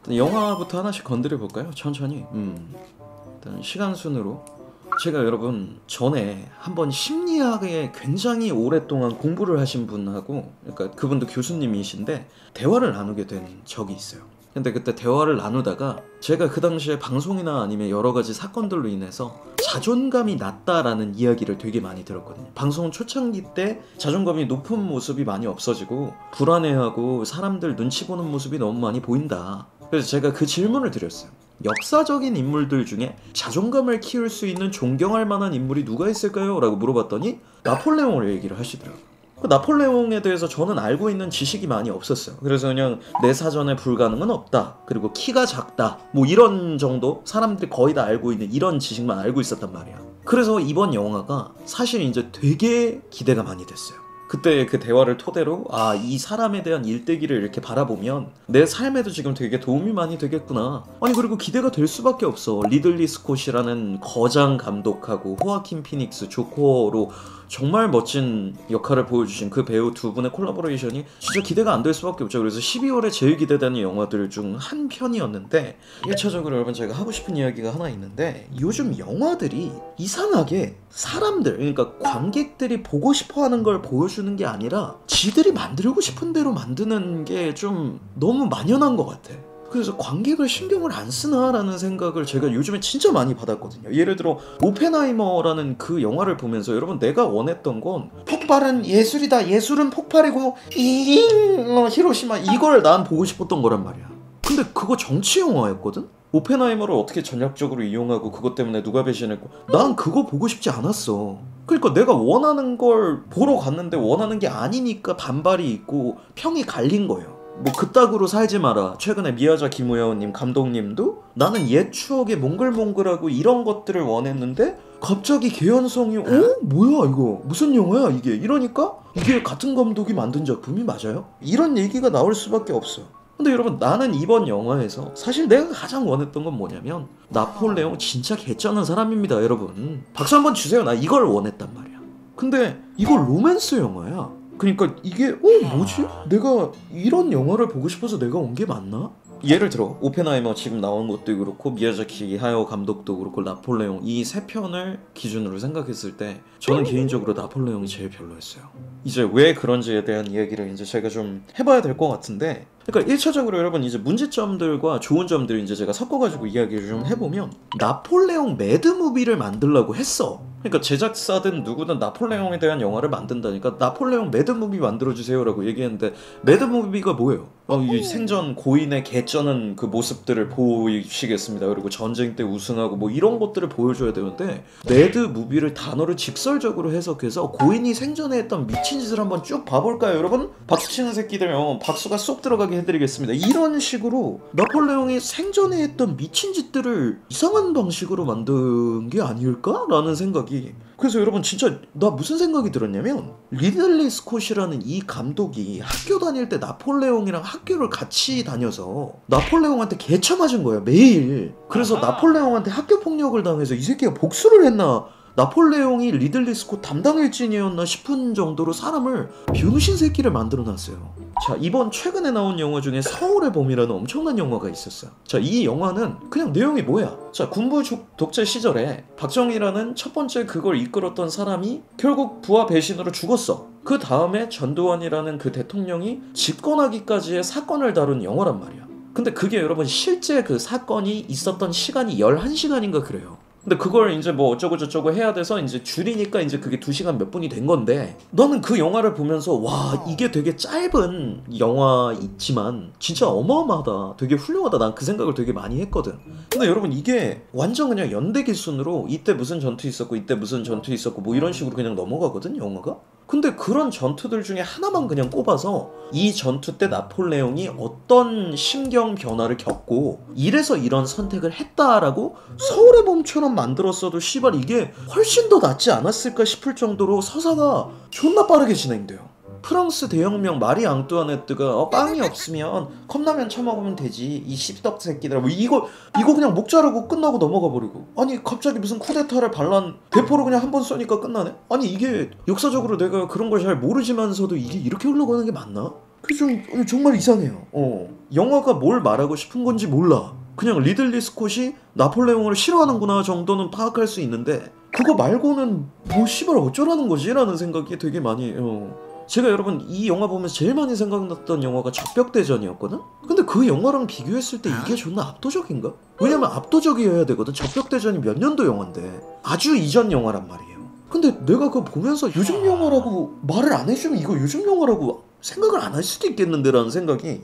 영화부터 하나씩 건드려 볼까요? 천천히. 일단 시간 순으로. 제가 여러분 전에 한번 심리학에 굉장히 오랫동안 공부를 하신 분하고, 그러니까 그분도 교수님이신데 대화를 나누게 된 적이 있어요. 근데 그때 대화를 나누다가 제가 그 당시에 방송이나 아니면 여러 가지 사건들로 인해서 자존감이 낮다라는 이야기를 되게 많이 들었거든요. 방송 초창기 때 자존감이 높은 모습이 많이 없어지고 불안해하고 사람들 눈치 보는 모습이 너무 많이 보인다. 그래서 제가 그 질문을 드렸어요. 역사적인 인물들 중에 자존감을 키울 수 있는 존경할 만한 인물이 누가 있을까요? 라고 물어봤더니 나폴레옹을 얘기를 하시더라고요. 그 나폴레옹에 대해서 저는 알고 있는 지식이 많이 없었어요. 그래서 그냥 내 사전에 불가능은 없다, 그리고 키가 작다, 뭐 이런 정도, 사람들이 거의 다 알고 있는 이런 지식만 알고 있었단 말이야. 그래서 이번 영화가 사실 이제 되게 기대가 많이 됐어요. 그때 그 대화를 토대로 이 사람에 대한 일대기를 이렇게 바라보면 내 삶에도 지금 되게 도움이 많이 되겠구나. 아니 그리고 기대가 될 수밖에 없어. 리들리 스콧이라는 거장 감독하고 호아킨 피닉스 조커로 정말 멋진 역할을 보여주신 그 배우 두 분의 콜라보레이션이 진짜 기대가 안 될 수밖에 없죠. 그래서 12월에 제일 기대되는 영화들 중 한 편이었는데, 1차적으로 여러분 제가 하고 싶은 이야기가 하나 있는데, 요즘 영화들이 이상하게 사람들, 그러니까 관객들이 보고 싶어하는 걸 보여주는 게 아니라 지들이 만들고 싶은 대로 만드는 게 좀 너무 만연한 것 같아. 그래서 관객을 신경을 안 쓰나라는 생각을 제가 요즘에 진짜 많이 받았거든요. 예를 들어 오펜하이머라는 그 영화를 보면서 여러분 내가 원했던 건 폭발은 예술이다, 예술은 폭발이고 히로시마, 이걸 난 보고 싶었던 거란 말이야. 근데 그거 정치 영화였거든? 오펜하이머를 어떻게 전략적으로 이용하고 그것 때문에 누가 배신했고, 난 그거 보고 싶지 않았어. 그러니까 내가 원하는 걸 보러 갔는데 원하는 게 아니니까 반발이 있고 평이 갈린 거예요. 뭐 그따구로 살지 마라, 최근에 미야자키 무야오님 감독님도 나는 옛 추억에 몽글몽글하고 이런 것들을 원했는데 갑자기 개연성이 뭐야 이거 무슨 영화야 이게, 이러니까 이게 같은 감독이 만든 작품이 맞아요? 이런 얘기가 나올 수밖에 없어. 근데 여러분 나는 이번 영화에서 사실 내가 가장 원했던 건 뭐냐면, 나폴레옹 진짜 개쩌는 사람입니다 여러분. 박수 한번 주세요. 나 이걸 원했단 말이야. 근데 이거 로맨스 영화야. 그러니까 이게 뭐지? 내가 이런 영화를 보고 싶어서 내가 온 게 맞나? 예를 들어 오펜하이머 지금 나온 것도 그렇고 미야자키 하야오 감독도 그렇고 나폴레옹, 이 세 편을 기준으로 생각했을 때 저는 개인적으로 나폴레옹이 제일 별로였어요. 이제 왜 그런지에 대한 이야기를 이제 제가 좀 해봐야 될 것 같은데, 그러니까 1차적으로 여러분 이제 문제점들과 좋은 점들을 이제 제가 섞어가지고 이야기를 좀 해보면, 나폴레옹 매드무비를 만들려고 했어. 그러니까 제작사든 누구든 나폴레옹에 대한 영화를 만든다니까 나폴레옹 매드무비 만들어주세요 라고 얘기했는데, 매드무비가 뭐예요? 이 생전 고인의 개쩌는 그 모습들을 보이시겠습니다. 그리고 전쟁 때 우승하고 뭐 이런 것들을 보여줘야 되는데, 매드무비를 단어를 직설적으로 해석해서 고인이 생전에 했던 미친 짓을 한번 쭉 봐볼까요 여러분? 박수치는 새끼들 박수가 쏙 들어가게 해드리겠습니다. 이런 식으로 나폴레옹이 생전에 했던 미친 짓들을 이상한 방식으로 만든 게 아닐까? 라는 생각이. 그래서 여러분 진짜 나 무슨 생각이 들었냐면, 리들리 스콧이라는 이 감독이 학교 다닐 때 나폴레옹이랑 학교를 같이 다녀서 나폴레옹한테 개쳐맞은 거예요 매일. 그래서 나폴레옹한테 학교 폭력을 당해서 이 새끼가 복수를 했나, 나폴레옹이 리들리 스콧 담당 일진이었나 싶은 정도로 사람을 병신 새끼를 만들어놨어요. 자, 이번 최근에 나온 영화 중에 서울의 봄이라는 엄청난 영화가 있었어요. 자, 이 영화는 그냥 내용이 뭐야? 자, 군부 독재 시절에 박정희라는 첫 번째 그걸 이끌었던 사람이 결국 부하 배신으로 죽었어. 그 다음에 전두환이라는 그 대통령이 집권하기까지의 사건을 다룬 영화란 말이야. 근데 그게 여러분 실제 그 사건이 있었던 시간이 11시간인가 그래요. 근데 그걸 이제 뭐 어쩌고저쩌고 해야 돼서 이제 줄이니까 이제 그게 2시간 몇 분이 된 건데, 너는 그 영화를 보면서 와 이게 되게 짧은 영화이지만 진짜 어마어마하다, 되게 훌륭하다, 난 그 생각을 되게 많이 했거든. 근데 여러분 이게 완전 그냥 연대기순으로 이때 무슨 전투 있었고 이때 무슨 전투 있었고 뭐 이런 식으로 그냥 넘어가거든 영화가. 근데 그런 전투들 중에 하나만 그냥 꼽아서 이 전투 때 나폴레옹이 어떤 심경 변화를 겪고 이래서 이런 선택을 했다라고 서울의 봄처럼 만들었어도 씨발 이게 훨씬 더 낫지 않았을까 싶을 정도로 서사가 존나 빠르게 진행돼요. 프랑스 대혁명 마리 앙뚜아네트가 빵이 없으면 컵라면 처먹으면 되지 이 씹덕 새끼들아, 뭐 이거 그냥 목 자르고 끝나고 넘어가 버리고, 아니 갑자기 무슨 쿠데타를 반란 대포로 그냥 한 번 쏘니까 끝나네? 아니 이게 역사적으로 내가 그런 걸 잘 모르지만서도 이게 이렇게 흘러가는 게 맞나? 그게 좀 정말 이상해요. 영화가 뭘 말하고 싶은 건지 몰라. 그냥 리들리 스콧이 나폴레옹을 싫어하는구나 정도는 파악할 수 있는데 그거 말고는 뭐 씨발 어쩌라는 거지? 라는 생각이 되게 많이 제가 여러분 이 영화 보면서 제일 많이 생각났던 영화가 적벽대전이었거든? 근데 그 영화랑 비교했을 때 이게 존나 압도적인가? 왜냐면 압도적이어야 되거든. 적벽대전이 몇 년도 영화인데 아주 이전 영화란 말이에요. 근데 내가 그거 보면서 요즘 영화라고 말을 안 해주면 이거 요즘 영화라고 생각을 안 할 수도 있겠는데 라는 생각이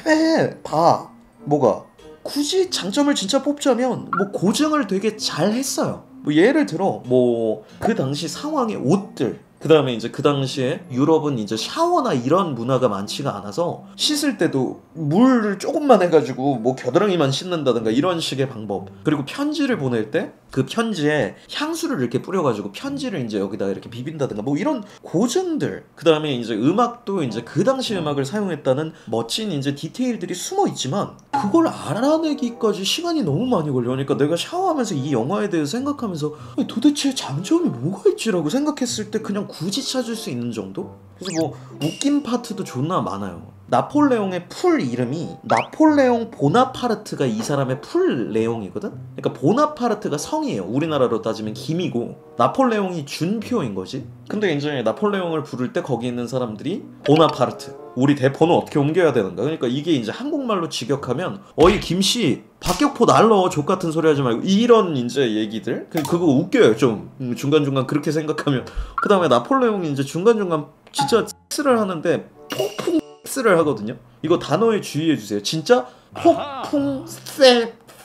왜 봐. 뭐가 굳이 장점을 진짜 뽑자면 뭐 고증을 되게 잘 했어요. 뭐 예를 들어 뭐 그 당시 상황의 옷들, 그 다음에 이제 그 당시에 유럽은 이제 샤워나 이런 문화가 많지가 않아서 씻을 때도 물을 조금만 해가지고 뭐 겨드랑이만 씻는다든가 이런 식의 방법. 그리고 편지를 보낼 때 그 편지에 향수를 이렇게 뿌려가지고 편지를 이제 여기다 이렇게 비빈다든가 뭐 이런 고증들. 그 다음에 이제 음악도 이제 그 당시 음악을 사용했다는 멋진 이제 디테일들이 숨어 있지만 그걸 알아내기까지 시간이 너무 많이 걸려. 그러니까 내가 샤워하면서 이 영화에 대해서 생각하면서 아니, 도대체 장점이 뭐가 있지라고 생각했을 때 그냥 굳이 찾을 수 있는 정도? 그래서 뭐 웃긴 파트도 존나 많아요. 나폴레옹의 풀 이름이 나폴레옹 보나파르트가 이 사람의 풀 내용이거든? 그러니까 보나파르트가 성이에요. 우리나라로 따지면 김이고 나폴레옹이 준표인 거지. 근데 이제 나폴레옹을 부를 때 거기 있는 사람들이 보나파르트, 우리 대포는 어떻게 옮겨야 되는가. 그러니까 이게 이제 한국말로 직역하면 어이 김씨 박격포 날러 족같은 소리 하지 말고 이런 이제 얘기들. 그거 웃겨요 좀. 중간중간 그렇게 생각하면. 그 다음에 나폴레옹이 이제 중간중간 진짜 X를 하는데 폭풍 X를 하거든요. 이거 단어에 주의해주세요. 진짜 폭풍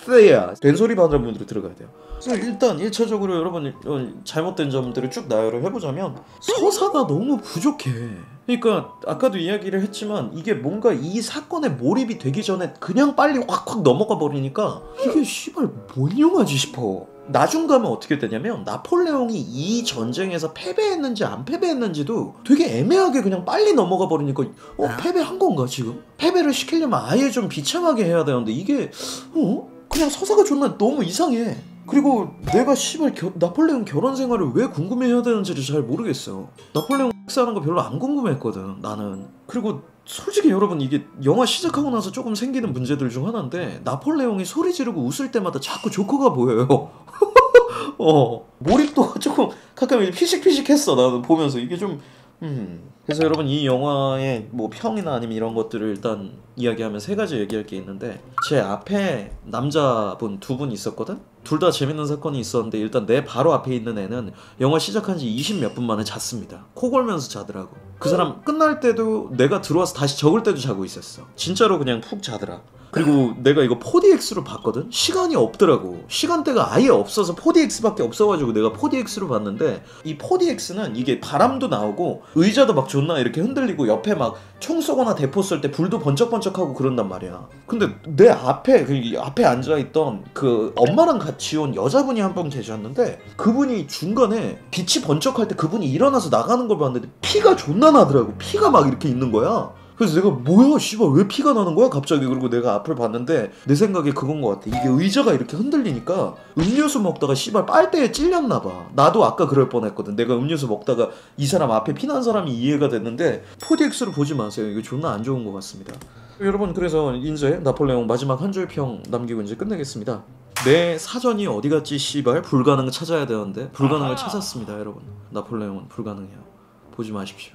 X야. 된소리 받는 분들이 들어가야 돼요. 그래서 일단 1차적으로 여러분 잘못된 점들을 쭉 나열을 해보자면 서사가 너무 부족해. 그러니까 아까도 이야기를 했지만 이게 뭔가 이 사건에 몰입이 되기 전에 그냥 빨리 확확 넘어가 버리니까 이게 씨발 뭔 영화지 싶어. 나중 가면 어떻게 되냐면 나폴레옹이 이 전쟁에서 패배했는지 안 패배했는지도 되게 애매하게 그냥 빨리 넘어가 버리니까 패배한 건가 지금? 패배를 시키려면 아예 좀 비참하게 해야 되는데 이게 그냥 서사가 존나 너무 이상해. 그리고 내가 씨발 나폴레옹 결혼 생활을 왜 궁금해해야 되는지를 잘 모르겠어. 나폴레옹 섹스하는 거 별로 안 궁금했거든 나는. 그리고 솔직히 여러분 이게 영화 시작하고 나서 조금 생기는 문제들 중 하나인데 나폴레옹이 소리 지르고 웃을 때마다 자꾸 조커가 보여요. 몰입도가 조금 가끔 피식피식했어 나는 보면서. 이게 좀 그래서 여러분 이 영화의 뭐 평이나 아니면 이런 것들을 일단 이야기하면 세 가지 얘기할 게 있는데 제 앞에 남자분 두 분 있었거든? 둘 다 재밌는 사건이 있었는데 일단 내 바로 앞에 있는 애는 영화 시작한 지 20 몇 분 만에 잤습니다. 코 골면서 자더라고. 그 사람 끝날 때도 내가 들어와서 다시 적을 때도 자고 있었어. 진짜로 그냥 푹 자더라. 그리고 내가 이거 4DX로 봤거든? 시간이 없더라고. 시간대가 아예 없어서 4DX밖에 없어가지고 내가 4DX로 봤는데 이 4DX는 이게 바람도 나오고 의자도 막 존나 이렇게 흔들리고 옆에 막 총 쏘거나 대포 쏠 때 불도 번쩍번쩍하고 그런단 말이야. 근데 내 앞에 앞에 앉아있던 그 엄마랑 같이 온 여자분이 한 분 계셨는데 그분이 중간에 빛이 번쩍할 때 그분이 일어나서 나가는 걸 봤는데 피가 존나 나더라고. 피가 막 이렇게 있는 거야. 그래서 내가 뭐야 씨발 왜 피가 나는 거야 갑자기. 그리고 내가 앞을 봤는데 내 생각에 그건 것 같아. 이게 의자가 이렇게 흔들리니까 음료수 먹다가 씨발 빨대에 찔렸나 봐. 나도 아까 그럴 뻔했거든. 내가 음료수 먹다가 이 사람 앞에 피난 사람이 이해가 됐는데 4DX로 보지 마세요. 이거 존나 안 좋은 것 같습니다. 여러분 그래서 이제 나폴레옹 마지막 한 줄 평 남기고 이제 끝내겠습니다. 내 사전이 어디 갔지 씨발. 불가능을 찾아야 되는데 불가능을 찾았습니다 여러분. 나폴레옹은 불가능해요. 보지 마십시오.